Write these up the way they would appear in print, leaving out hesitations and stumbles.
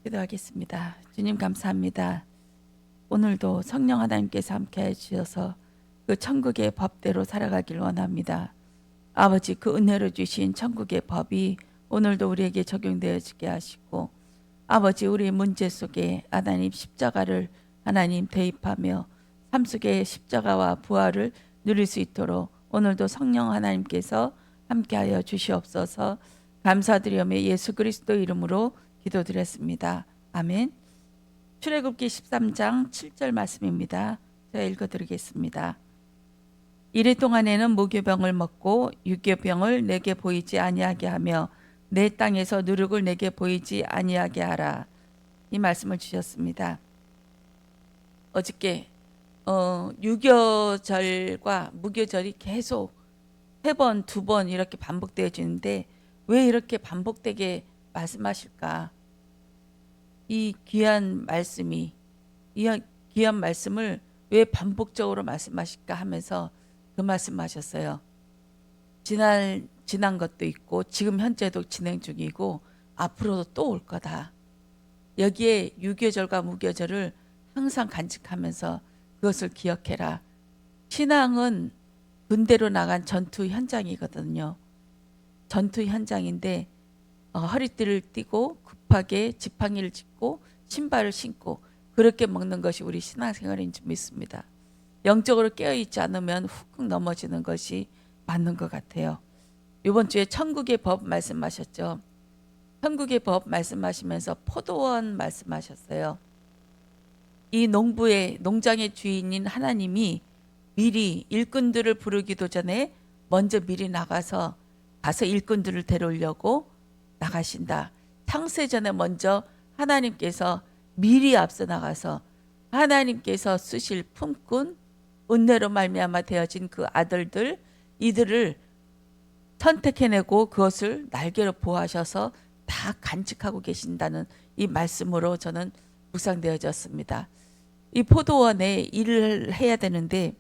기도하겠습니다. 주님 감사합니다. 오늘도 성령 하나님께서 함께해 주셔서 그 천국의 법대로 살아가길 원합니다. 아버지, 그 은혜로 주신 천국의 법이 오늘도 우리에게 적용되어지게 하시고, 아버지, 우리의 문제 속에 하나님 십자가를 하나님 대입하며 삶 속의 십자가와 부활을 누릴 수 있도록 오늘도 성령 하나님께서 함께하여 주시옵소서. 감사드리며 예수 그리스도 이름으로 기도드렸습니다. 아멘. 출애굽기 13장 7절 말씀입니다. 제가 읽어드리겠습니다. 이래 동안에는 무교병을 먹고 유교병을 내게 보이지 아니하게 하며 내 땅에서 누룩을 내게 보이지 아니하게 하라. 이 말씀을 주셨습니다. 어저께 유교절과 무교절이 계속 3번, 2번 이렇게 반복되어지는데 왜 이렇게 반복되게 말씀하실까? 이 귀한 말씀을 왜 반복적으로 말씀하실까 하면서 그 말씀하셨어요. 지난 것도 있고 지금 현재도 진행 중이고 앞으로도 또 올 거다. 여기에 유교절과 무교절을 항상 간직하면서 그것을 기억해라. 신앙은 군대로 나간 전투 현장이거든요. 전투 현장인데 허리띠를 띠고 급하게 지팡이를 짚고 신발을 신고 그렇게 먹는 것이 우리 신앙생활인 줄 믿습니다. 영적으로 깨어있지 않으면 훅 넘어지는 것이 맞는 것 같아요. 이번 주에 천국의 법 말씀하셨죠. 천국의 법 말씀하시면서 포도원 말씀하셨어요. 이 농장의 주인인 하나님이 미리 일꾼들을 부르기도 전에 먼저 미리 가서 일꾼들을 데려오려고 나가신다. 창세 전에 먼저 하나님께서 미리 앞서 나가서 하나님께서 쓰실 품꾼 은혜로 말미암아 되어진 그 아들들 이들을 선택해내고 그것을 날개로 보호하셔서 다 간직하고 계신다는 이 말씀으로 저는 묵상되어졌습니다. 이 포도원에 일을 해야 되는데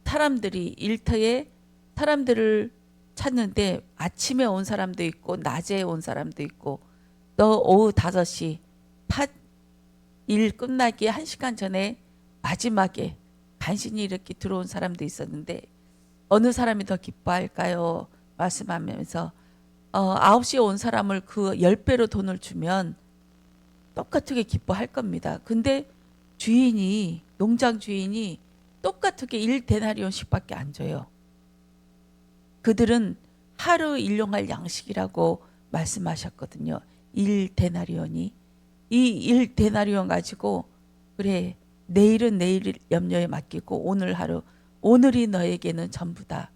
사람들이 일터에 사람들을 찾는데 아침에 온 사람도 있고 낮에 온 사람도 있고 또 오후 5시 일 끝나기 1시간 전에 마지막에 간신히 이렇게 들어온 사람도 있었는데 어느 사람이 더 기뻐할까요? 말씀하면서 9시에 온 사람을 그 10배로 돈을 주면 똑같게 기뻐할 겁니다. 근데 농장 주인이 똑같게 1데나리온씩밖에 안 줘요. 그들은 하루 일용할 양식이라고 말씀하셨거든요. 1데나리온이. 이 1데나리온 가지고 그래 내일은 내일 염려에 맡기고 오늘 하루 오늘이 너에게는 전부다.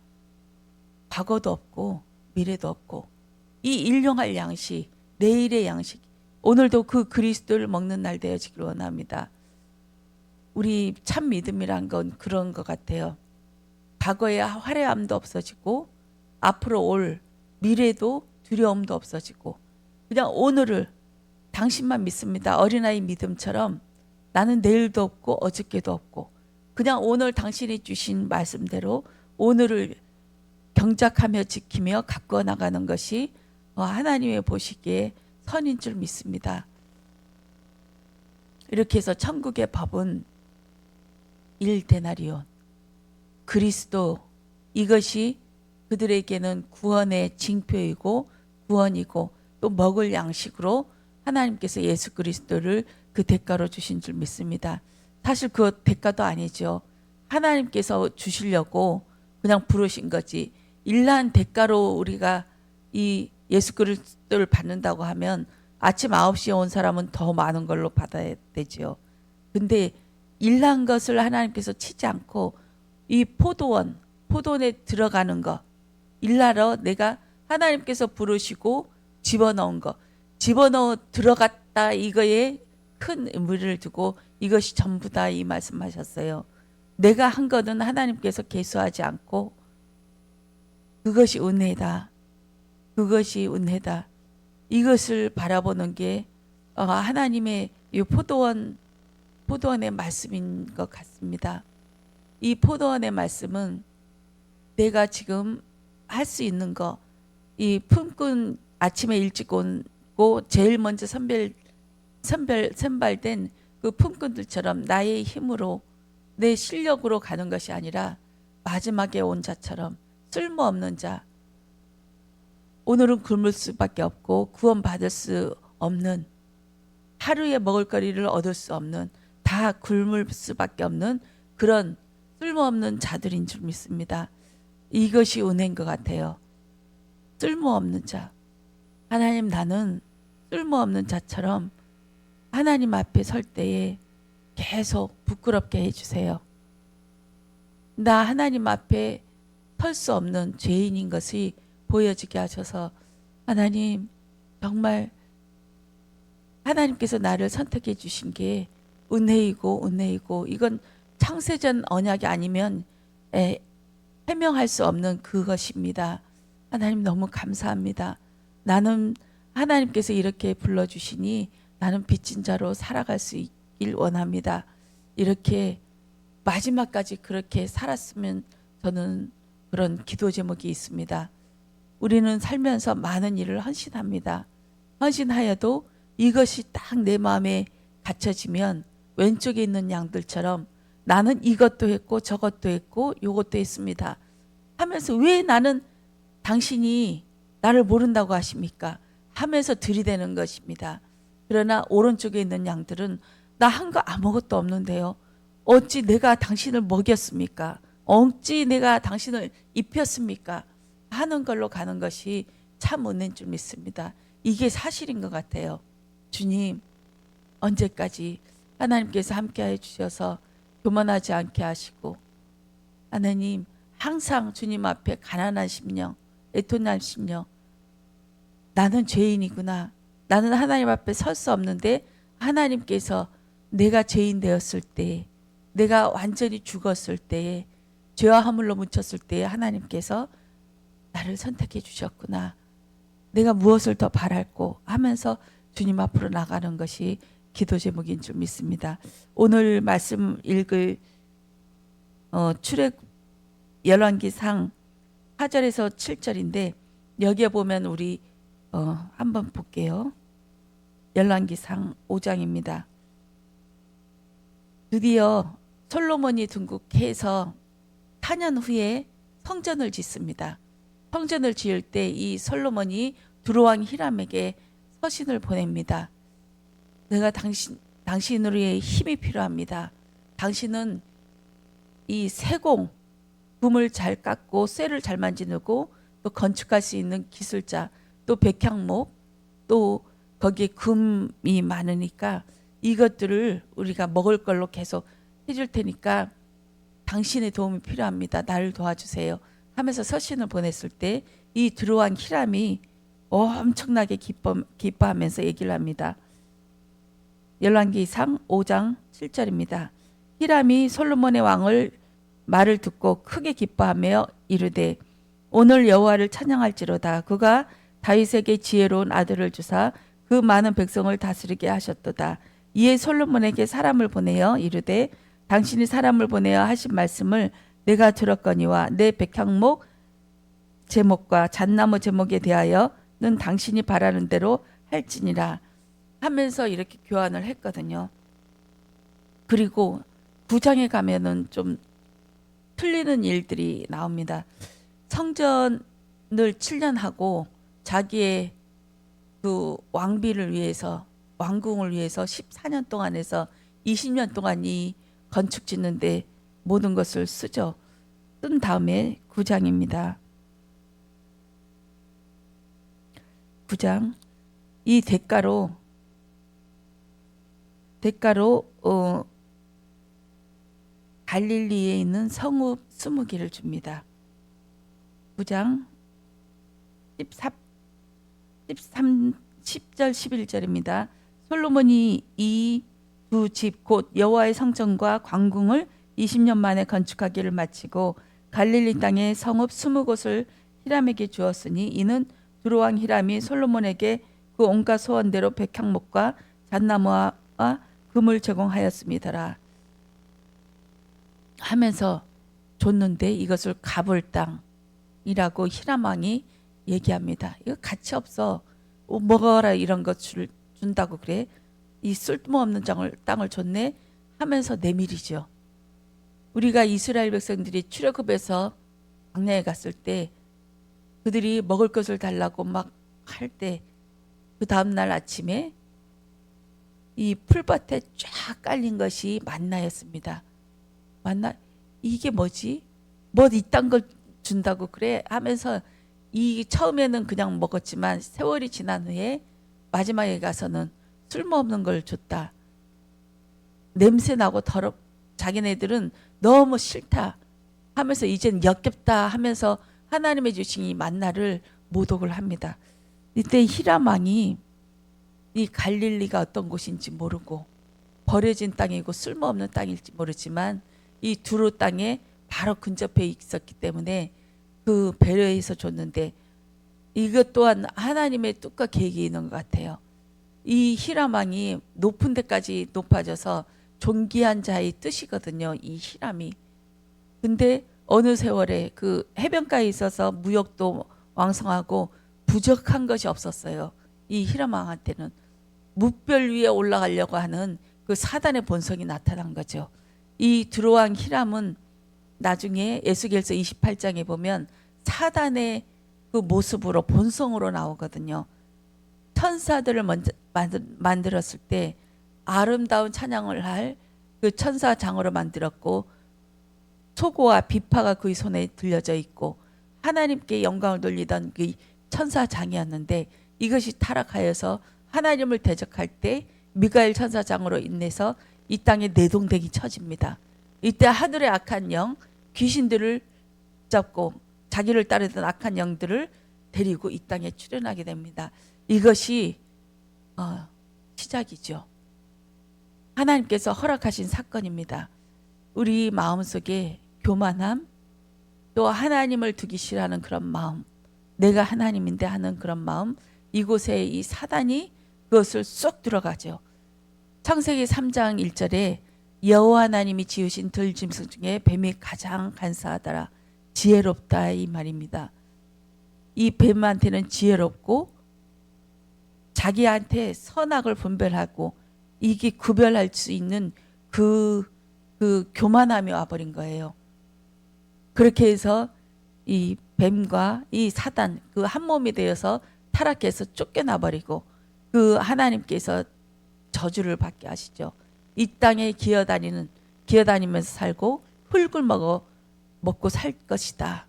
과거도 없고 미래도 없고 이 일용할 양식 내일의 양식 오늘도 그 그리스도를 먹는 날 되어지길 원합니다. 우리 참 믿음이란 건 그런 것 같아요. 과거의 화려함도 없어지고 앞으로 올 미래도 두려움도 없어지고 그냥 오늘을 당신만 믿습니다. 어린아이 믿음처럼 나는 내일도 없고 어저께도 없고 그냥 오늘 당신이 주신 말씀대로 오늘을 경작하며 지키며 가꾸어 나가는 것이 하나님의 보시기에 선인 줄 믿습니다. 이렇게 해서 천국의 법은 1데나리온 그리스도 이것이 그들에게는 구원의 징표이고 구원이고 또 먹을 양식으로 하나님께서 예수 그리스도를 그 대가로 주신 줄 믿습니다. 사실 그 대가도 아니죠. 하나님께서 주시려고 그냥 부르신 거지. 일한 대가로 우리가 이 예수 그리스도를 받는다고 하면 아침 9시에 온 사람은 더 많은 걸로 받아야 되죠. 근데 일한 것을 하나님께서 치지 않고 이 포도원에 들어가는 거 일하러 내가 하나님께서 부르시고 집어넣은 거 집어넣어 들어갔다 이거에 큰 의미를 두고 이것이 전부다 이 말씀하셨어요. 내가 한 거는 하나님께서 계수하지 않고 그것이 은혜다. 그것이 은혜다. 이것을 바라보는 게 하나님의 이 포도원의 말씀인 것 같습니다. 이 포도원의 말씀은 내가 지금 할 수 있는 거, 이 품꾼 아침에 일찍 오고 제일 먼저 선별 선발된 그 품꾼들처럼 나의 힘으로 내 실력으로 가는 것이 아니라 마지막에 온 자처럼 쓸모없는 자, 오늘은 굶을 수밖에 없고 구원받을 수 없는, 하루에 먹을거리를 얻을 수 없는, 다 굶을 수밖에 없는 그런 쓸모없는 자들인 줄 믿습니다. 이것이 은혜인 것 같아요. 쓸모없는 자. 하나님, 나는 쓸모없는 자처럼 하나님 앞에 설 때에 계속 부끄럽게 해주세요. 나 하나님 앞에 설 수 없는 죄인인 것이 보여지게 하셔서, 하나님, 정말 하나님께서 나를 선택해 주신 게 은혜이고 이건 창세전 언약이 아니면 해명할 수 없는 그것입니다. 하나님, 너무 감사합니다. 나는 하나님께서 이렇게 불러주시니 나는 빚진 자로 살아갈 수 있길 원합니다. 이렇게 마지막까지 그렇게 살았으면 저는 그런 기도 제목이 있습니다. 우리는 살면서 많은 일을 헌신합니다. 헌신하여도 이것이 딱 내 마음에 갇혀지면 왼쪽에 있는 양들처럼 나는 이것도 했고 저것도 했고 요것도 했습니다 하면서, 왜 나는 당신이 나를 모른다고 하십니까? 하면서 들이대는 것입니다. 그러나 오른쪽에 있는 양들은 나 한 거 아무것도 없는데요. 어찌 내가 당신을 먹였습니까? 어찌 내가 당신을 입혔습니까? 하는 걸로 가는 것이 참 은혜인 줄 믿습니다. 이게 사실인 것 같아요. 주님, 언제까지 하나님께서 함께해 주셔서 교만하지 않게 하시고, 하나님 항상 주님 앞에 가난한 심령, 애통한 심령, 나는 죄인이구나, 나는 하나님 앞에 설 수 없는데 하나님께서 내가 죄인 되었을 때, 내가 완전히 죽었을 때에, 죄와 허물로 묻혔을 때에 하나님께서 나를 선택해 주셨구나, 내가 무엇을 더 바랄꼬 하면서 주님 앞으로 나가는 것이 기도 제목인 줄 믿습니다. 오늘 말씀 읽을 출애굽 열왕기상 4절에서 7절인데, 여기에 보면 우리 한번 볼게요. 열왕기상 5장입니다. 드디어 솔로몬이 등극해서 4년 후에 성전을 짓습니다. 성전을 지을 때 이 솔로몬이 두로왕 히람에게 서신을 보냅니다. 내가 당신으로의 힘이 필요합니다. 당신은 이 세공, 금을 잘 깎고 쇠를 잘 만지고 또 건축할 수 있는 기술자, 또 백향목, 또 거기에 금이 많으니까 이것들을 우리가 먹을 걸로 계속 해줄 테니까 당신의 도움이 필요합니다. 나를 도와주세요 하면서 서신을 보냈을 때 이 두로왕 히람이 엄청나게 기뻐하면서 얘기를 합니다. 열왕기상 5장 7절입니다. 히람이 솔로몬의 왕을 말을 듣고 크게 기뻐하며 이르되, 오늘 여호와를 찬양할지로다. 그가 다윗에게 지혜로운 아들을 주사 그 많은 백성을 다스리게 하셨도다. 이에 솔로몬에게 사람을 보내어 이르되, 당신이 사람을 보내어 하신 말씀을 내가 들었거니와 내 백향목 제목과 잣나무 제목에 대하여는 당신이 바라는 대로 할지니라 하면서 이렇게 교환을 했거든요. 그리고 9장에 가면은 좀 틀리는 일들이 나옵니다. 성전을 7년 하고 자기의 그 왕비를 위해서, 왕궁을 위해서 14년 동안 해서 20년 동안 이 건축 짓는데 모든 것을 쓰죠. 쓴 다음에 9장입니다. 9장, 이 대가로 갈릴리에 있는 성읍 20개를 줍니다. 9장 10절 11절입니다. 솔로몬이 이 두 집 곧 여호와의 성전과 광궁을 20년 만에 건축하기를 마치고 갈릴리 땅의 성읍 20곳을 히람에게 주었으니, 이는 두로왕 히람이 솔로몬에게 그 온갖 소원대로 백향목과 잣나무와 금을 제공하였음이더라 하면서 줬는데, 이것을 가볼 땅이라고 히람 왕이 얘기합니다. 이거 가치 없어, 먹어라, 이런 것 준다고 그래. 이 쓸모없는 땅을 줬네 하면서 내밀이죠. 우리가 이스라엘 백성들이 출애굽해서 광야에 갔을 때 그들이 먹을 것을 달라고 막 할 때 그 다음날 아침에 이 풀밭에 쫙 깔린 것이 만나였습니다. 만나, 이게 뭐지? 뭐 이딴 걸 준다고 그래? 하면서 이 처음에는 그냥 먹었지만 세월이 지난 후에 마지막에 가서는 쓸모없는 걸 줬다. 냄새나고 자기네들은 너무 싫다 하면서 이젠 역겹다 하면서 하나님의 주신 이 만나를 모독을 합니다. 이때 히람 왕이 이 갈릴리가 어떤 곳인지 모르고 버려진 땅이고 쓸모없는 땅일지 모르지만 이 두로 땅에 바로 근접해 있었기 때문에 그 배려해서 줬는데 이것 또한 하나님의 뜻과 계획이 있는 것 같아요. 이 히람 왕이 높은 데까지 높아져서 존귀한 자의 뜻이거든요. 이 히람이. 근데 어느 세월에 그 해변가에 있어서 무역도 왕성하고 부족한 것이 없었어요. 이 히람 왕한테는 무별 위에 올라가려고 하는 그 사단의 본성이 나타난 거죠. 이 두로왕 히람은 나중에 에스겔서 28장에 보면 사단의 그 모습으로 본성으로 나오거든요. 천사들을 먼저 만들었을 때 아름다운 찬양을 할 그 천사장으로 만들었고 소고와 비파가 그의 손에 들려져 있고 하나님께 영광을 돌리던 그 천사장이었는데 이것이 타락하여서 하나님을 대적할 때 미가엘 천사장으로 인해서 이 땅에 내동댕이 쳐집니다. 이때 하늘의 악한 영, 귀신들을 잡고 자기를 따르던 악한 영들을 데리고 이 땅에 출현하게 됩니다. 이것이 시작이죠. 하나님께서 허락하신 사건입니다. 우리 마음속에 교만함, 또 하나님을 두기 싫어하는 그런 마음, 내가 하나님인데 하는 그런 마음, 이곳에 이 사단이 그것을 쏙 들어가죠. 창세기 3장 1절에 여호와 하나님이 지으신 들짐승 중에 뱀이 가장 간사하더라. 지혜롭다 이 말입니다. 이 뱀한테는 지혜롭고 자기한테 선악을 분별하고 이게 구별할 수 있는 그 교만함이 와버린 거예요. 그렇게 해서 이 뱀과 이 사단 그 한 몸이 되어서 타락해서 쫓겨나 버리고 그 하나님께서 저주를 받게 하시죠. 이 땅에 기어다니면서 살고 흙을 먹고 살 것이다.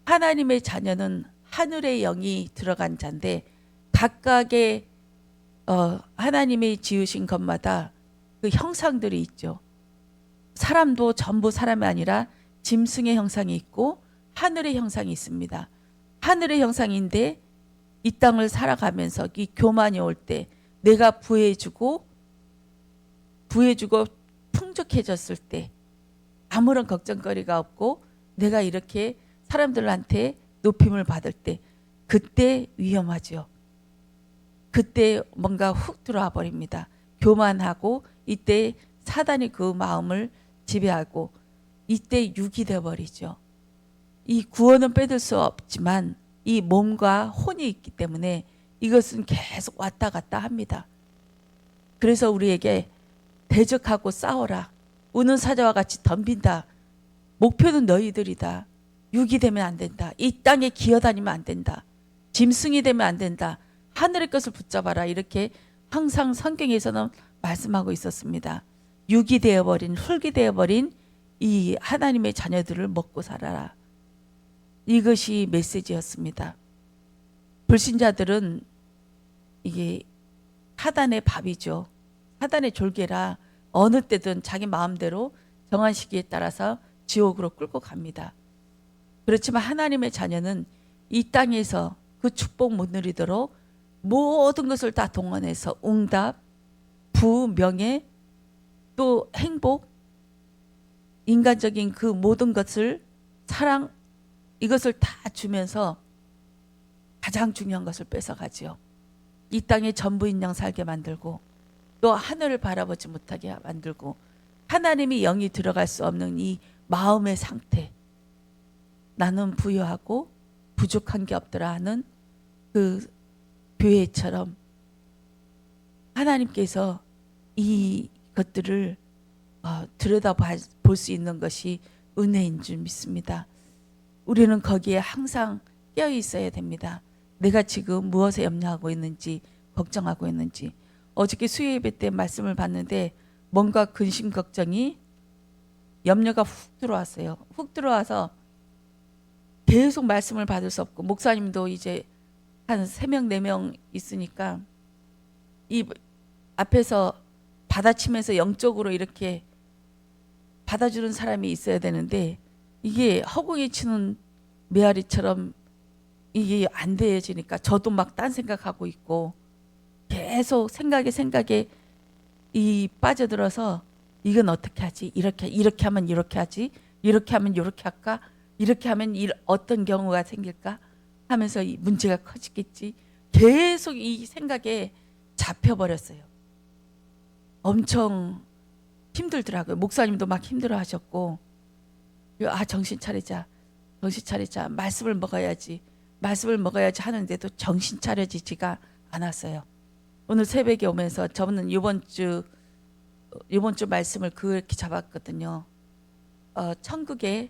하나님의 자녀는 하늘의 영이 들어간 자인데 각각의 하나님이 지으신 것마다 그 형상들이 있죠. 사람도 전부 사람이 아니라 짐승의 형상이 있고 하늘의 형상이 있습니다. 하늘의 형상인데 이 땅을 살아가면서 이 교만이 올 때 내가 부해주고 풍족해졌을 때 아무런 걱정거리가 없고 내가 이렇게 사람들한테 높임을 받을 때 그때 위험하죠. 그때 뭔가 훅 들어와 버립니다. 교만하고 이때 사단이 그 마음을 지배하고 이때 육이 되어버리죠. 이 구원은 빼들 수 없지만 이 몸과 혼이 있기 때문에 이것은 계속 왔다 갔다 합니다. 그래서 우리에게 대적하고 싸워라. 우는 사자와 같이 덤빈다. 목표는 너희들이다. 육이 되면 안 된다. 이 땅에 기어다니면 안 된다. 짐승이 되면 안 된다. 하늘의 것을 붙잡아라. 이렇게 항상 성경에서는 말씀하고 있었습니다. 육이 되어버린 흙이 되어버린 이 하나님의 자녀들을 먹고 살아라. 이것이 메시지였습니다. 불신자들은 이게 사단의 밥이죠. 사단의 졸개라 어느 때든 자기 마음대로 정한 시기에 따라서 지옥으로 끌고 갑니다. 그렇지만 하나님의 자녀는 이 땅에서 그 축복 못 누리도록 모든 것을 다 동원해서 응답, 부, 명예, 또 행복, 인간적인 그 모든 것을 사랑 이것을 다 주면서 가장 중요한 것을 뺏어가지요. 이 땅에 전부인 양 살게 만들고 또 하늘을 바라보지 못하게 만들고 하나님이 영이 들어갈 수 없는 이 마음의 상태, 나는 부유하고 부족한 게 없더라 하는 그 교회처럼 하나님께서 이 것들을 들여다 볼 수 있는 것이 은혜인 줄 믿습니다. 우리는 거기에 항상 깨어 있어야 됩니다. 내가 지금 무엇에 염려하고 있는지, 걱정하고 있는지. 어저께 수요 예배 때 말씀을 봤는데 뭔가 근심 걱정이, 염려가 훅 들어왔어요. 훅 들어와서 계속 말씀을 받을 수 없고, 목사님도 이제 한 3명 4명 있으니까 이 앞에서 받아치면서 영적으로 이렇게 받아주는 사람이 있어야 되는데, 이게 허공에 치는 메아리처럼 이게 안 되어지니까 저도 막 딴 생각하고 있고, 계속 생각에 이 빠져들어서 이건 어떻게 하지? 이렇게 하면 이렇게 하지? 이렇게 하면 이렇게 할까? 이렇게 하면 어떤 경우가 생길까? 하면서 이 문제가 커지겠지. 계속 이 생각에 잡혀버렸어요. 엄청 힘들더라고요. 목사님도 막 힘들어 하셨고, 정신 차리자. 말씀을 먹어야지 하는데도 정신 차려지지가 않았어요. 오늘 새벽에 오면서 저는 이번 주 말씀을 그렇게 잡았거든요. 천국에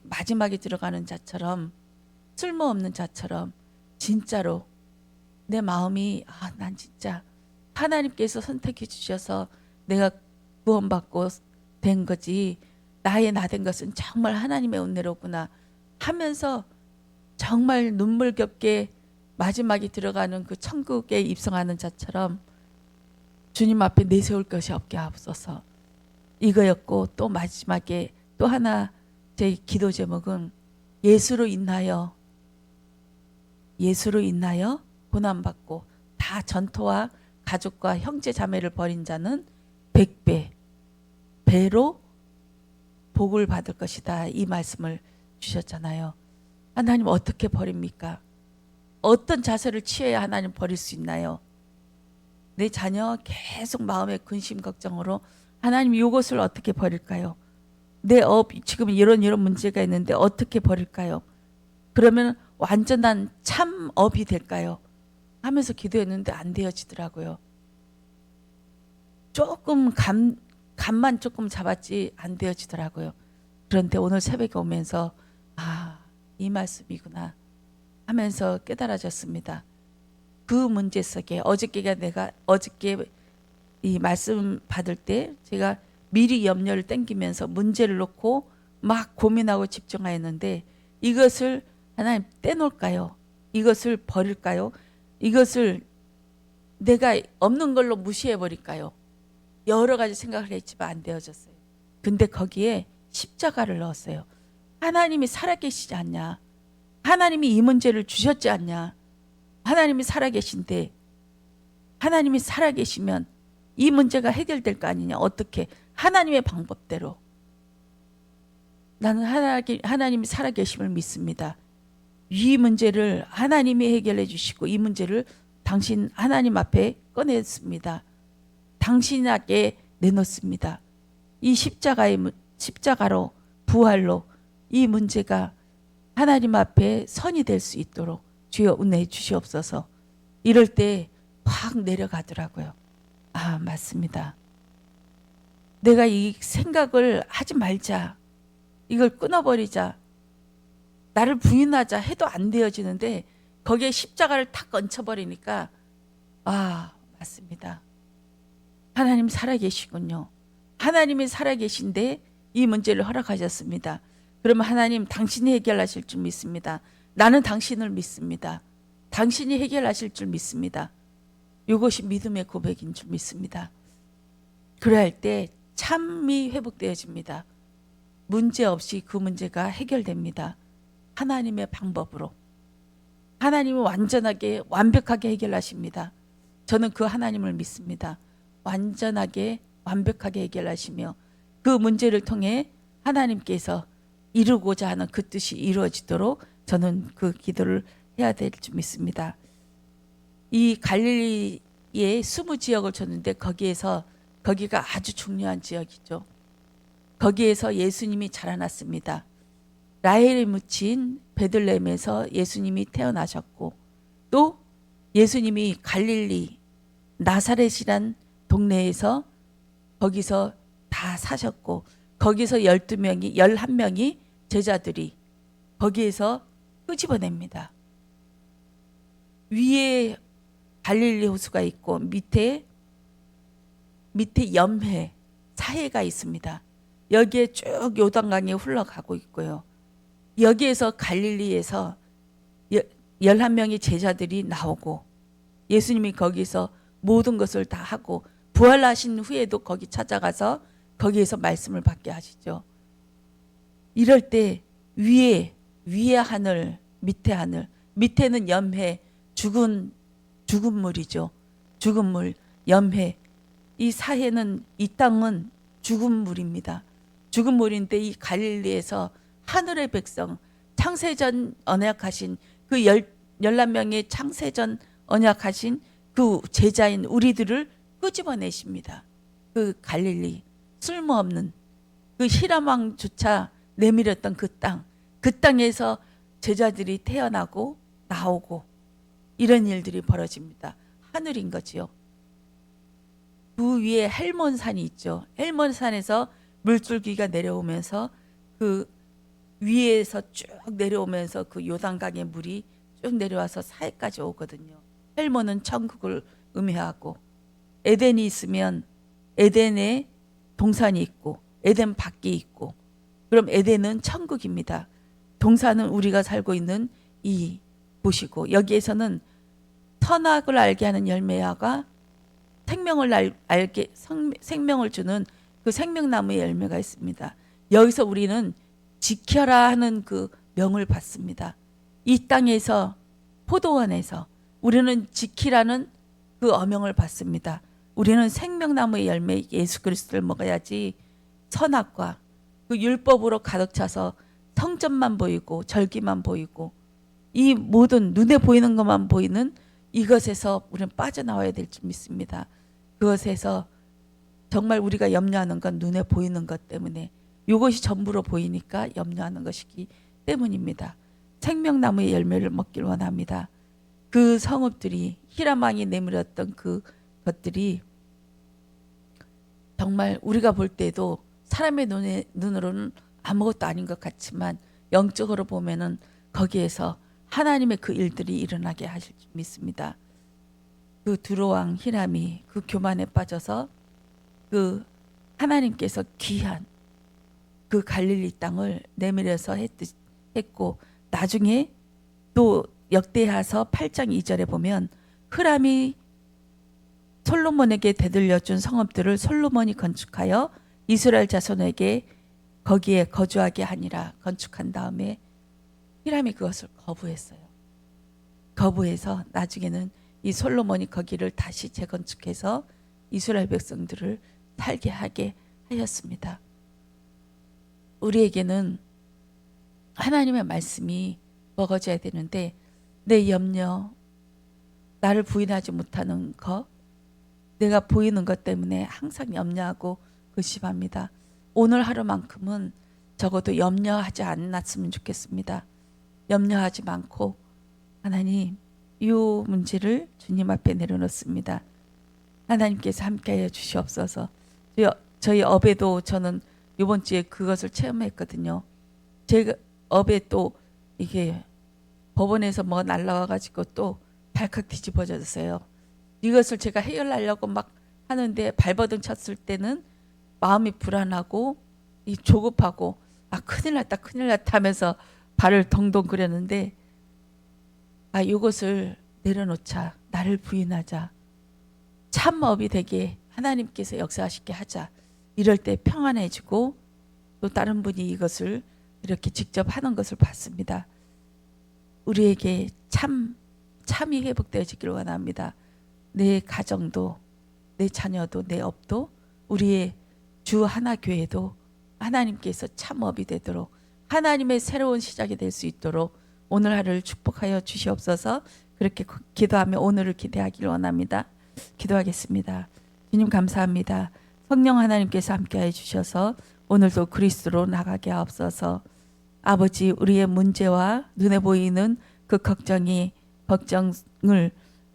마지막에 들어가는 자처럼, 쓸모없는 자처럼 진짜로 내 마음이 난 진짜 하나님께서 선택해 주셔서 내가 구원받고 된 거지, 나의 나 된 것은 정말 하나님의 은혜로구나 하면서 정말 눈물겹게 마지막에 들어가는 그 천국에 입성하는 자처럼 주님 앞에 내세울 것이 없게 하옵소서, 이거였고, 또 마지막에 또 하나 제 기도 제목은 예수로 인하여 고난받고 다 전토와 가족과 형제 자매를 버린 자는 100배로 복을 받을 것이다, 이 말씀을 주셨잖아요. 하나님 어떻게 버립니까? 어떤 자세를 취해야 하나님 버릴 수 있나요? 내 자녀 계속 마음의 근심 걱정으로 하나님 이것을 어떻게 버릴까요? 내 지금 이런 문제가 있는데 어떻게 버릴까요? 그러면 완전한 참 업이 될까요? 하면서 기도했는데 안 되어지더라고요. 조금 감만 조금 잡았지 안 되어지더라고요. 그런데 오늘 새벽에 오면서 이 말씀이구나 하면서 깨달아졌습니다. 그 문제 속에 어저께 이 말씀 받을 때 제가 미리 염려를 땡기면서 문제를 놓고 막 고민하고 집중하였는데, 이것을 하나님 떼놓을까요? 이것을 버릴까요? 이것을 내가 없는 걸로 무시해버릴까요? 여러 가지 생각을 했지만 안 되어졌어요. 근데 거기에 십자가를 넣었어요. 하나님이 살아계시지 않냐? 하나님이 이 문제를 주셨지 않냐? 하나님이 살아계신데, 하나님이 살아계시면 이 문제가 해결될 거 아니냐? 어떻게? 하나님의 방법대로. 나는 하나님이 살아계심을 믿습니다. 이 문제를 하나님이 해결해 주시고, 이 문제를 당신 하나님 앞에 꺼냈습니다. 당신에게 내놓습니다. 이 십자가로, 부활로 이 문제가 하나님 앞에 선이 될 수 있도록 주여 은혜해 주시옵소서. 이럴 때 확 내려가더라고요. 맞습니다. 내가 이 생각을 하지 말자, 이걸 끊어버리자, 나를 부인하자 해도 안 되어지는데 거기에 십자가를 탁 얹혀버리니까 맞습니다. 하나님 살아계시군요. 하나님이 살아계신데 이 문제를 허락하셨습니다. 그러면 하나님 당신이 해결하실 줄 믿습니다. 나는 당신을 믿습니다. 당신이 해결하실 줄 믿습니다. 이것이 믿음의 고백인 줄 믿습니다. 그럴 때 참이 회복되어집니다. 문제 없이 그 문제가 해결됩니다. 하나님의 방법으로. 하나님은 완벽하게 해결하십니다. 저는 그 하나님을 믿습니다. 완전하게 완벽하게 해결하시며 그 문제를 통해 하나님께서 이루고자 하는 그 뜻이 이루어지도록 저는 그 기도를 해야 될 줄 믿습니다. 이 갈릴리의 20지역을 줬는데 거기가 아주 중요한 지역이죠. 거기에서 예수님이 자라났습니다. 라헬이 묻힌 베들레헴에서 예수님이 태어나셨고, 또 예수님이 갈릴리 나사렛이란 동네에서 거기서 다 사셨고 거기서 12명이 11명이 제자들이 거기에서 끄집어냅니다. 위에 갈릴리 호수가 있고 밑에 염해 사해가 있습니다. 여기에 쭉 요단강이 흘러가고 있고요. 여기에서 갈릴리에서 11명의 제자들이 나오고 예수님이 거기서 모든 것을 다 하고 부활하신 후에도 거기 찾아가서 거기에서 말씀을 받게 하시죠. 이럴 때 위에 하늘, 밑에는 염해, 죽은 물이죠. 죽은 물, 염해. 이 사해는, 이 땅은 죽은 물입니다. 죽은 물인데 이 갈릴리에서 하늘의 백성, 창세전 언약하신 그 11명의 창세전 언약하신 그 제자인 우리들을 끄집어내십니다. 그 갈릴리, 쓸모없는 그 히람왕조차 내밀었던 그 땅에서 제자들이 태어나고 나오고 이런 일들이 벌어집니다. 하늘인 거지요. 그 위에 헬몬산이 있죠. 헬몬산에서 물줄기가 내려오면서 그 위에서 쭉 내려오면서 그 요단강의 물이 쭉 내려와서 사해까지 오거든요. 헬몬은 천국을 의미하고 에덴이 있으면 에덴에 동산이 있고 에덴 밖이 있고 그럼 에덴은 천국입니다. 동산은 우리가 살고 있는 이 곳이고 여기에서는 선악을 알게 하는 열매야가 생명을 주는 그 생명나무의 열매가 있습니다. 여기서 우리는 지켜라 하는 그 명을 받습니다. 이 땅에서 포도원에서 우리는 지키라는 그 어명을 받습니다. 우리는 생명나무의 열매 예수 그리스도를 먹어야지 선악과 그 율법으로 가득 차서 성전만 보이고 절기만 보이고 이 모든 눈에 보이는 것만 보이는 이것에서 우리는 빠져나와야 될 줄 믿습니다. 그것에서 정말 우리가 염려하는 건 눈에 보이는 것 때문에 이것이 전부로 보이니까 염려하는 것이기 때문입니다. 생명나무의 열매를 먹길 원합니다. 그 성읍들이 히람왕이 내밀었던 그 것들이 정말 우리가 볼 때도 사람의 눈으로는 아무것도 아닌 것 같지만 영적으로 보면은 거기에서 하나님의 그 일들이 일어나게 하실 줄 믿습니다. 그 두로왕 히람이 그 교만에 빠져서 그 하나님께서 귀한 그 갈릴리 땅을 내밀어서 했고 나중에 또 역대하서 8장 2절에 보면 흐람이 솔로몬에게 되돌려준 성읍들을 솔로몬이 건축하여 이스라엘 자손에게 거기에 거주하게 하니라. 건축한 다음에 히람이 그것을 거부했어요. 거부해서 나중에는 이 솔로몬이 거기를 다시 재건축해서 이스라엘 백성들을 살게 하게 하였습니다. 우리에게는 하나님의 말씀이 먹어져야 되는데 내 염려, 나를 부인하지 못하는 것, 내가 보이는 것 때문에 항상 염려하고 의심합니다. 오늘 하루만큼은 적어도 염려하지 않았으면 좋겠습니다. 염려하지 않고 하나님 이 문제를 주님 앞에 내려놓습니다. 하나님께서 함께하여 주시옵소서. 저희 업에도 저는 이번 주에 그것을 체험했거든요. 제가 업에 또 이게 법원에서 뭐 날라와가지고 또 발칵 뒤집어졌어요. 이것을 제가 해결하려고 막 하는데 발버둥 쳤을 때는 마음이 불안하고 이 조급하고 큰일 났다 하면서 발을 동동 그렸는데 이것을 내려놓자, 나를 부인하자, 참업이 되게 하나님께서 역사하시게 하자. 이럴 때 평안해지고 또 다른 분이 이것을 이렇게 직접 하는 것을 봤습니다. 우리에게 참이 회복되어지기를 원합니다. 내 가정도, 내 자녀도, 내 업도, 우리의 주 하나 교회도 하나님께서 참업이 되도록 하나님의 새로운 시작이 될 수 있도록 오늘 하루를 축복하여 주시옵소서. 그렇게 기도하며 오늘을 기대하기를 원합니다. 기도하겠습니다. 주님 감사합니다. 성령 하나님께서 함께해 주셔서 오늘도 그리스도로 나가게 하옵소서. 아버지, 우리의 문제와 눈에 보이는 그 걱정을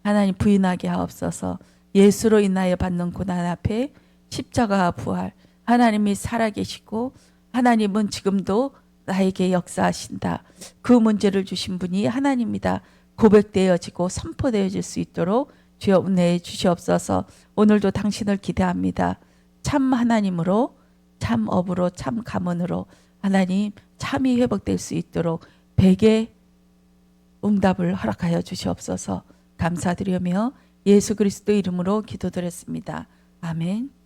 하나님 부인하게 하옵소서. 예수로 인하여 받는 고난 앞에 십자가와 부활, 하나님이 살아계시고 하나님은 지금도 나에게 역사하신다. 그 문제를 주신 분이 하나님이다. 고백되어지고 선포되어질 수 있도록 주여 은혜해 주시옵소서. 오늘도 당신을 기대합니다. 참 하나님으로, 참 업으로, 참 감언으로 하나님 참이 회복될 수 있도록 베개 응답을 허락하여 주시옵소서. 감사드리며 예수 그리스도 이름으로 기도드렸습니다. 아멘.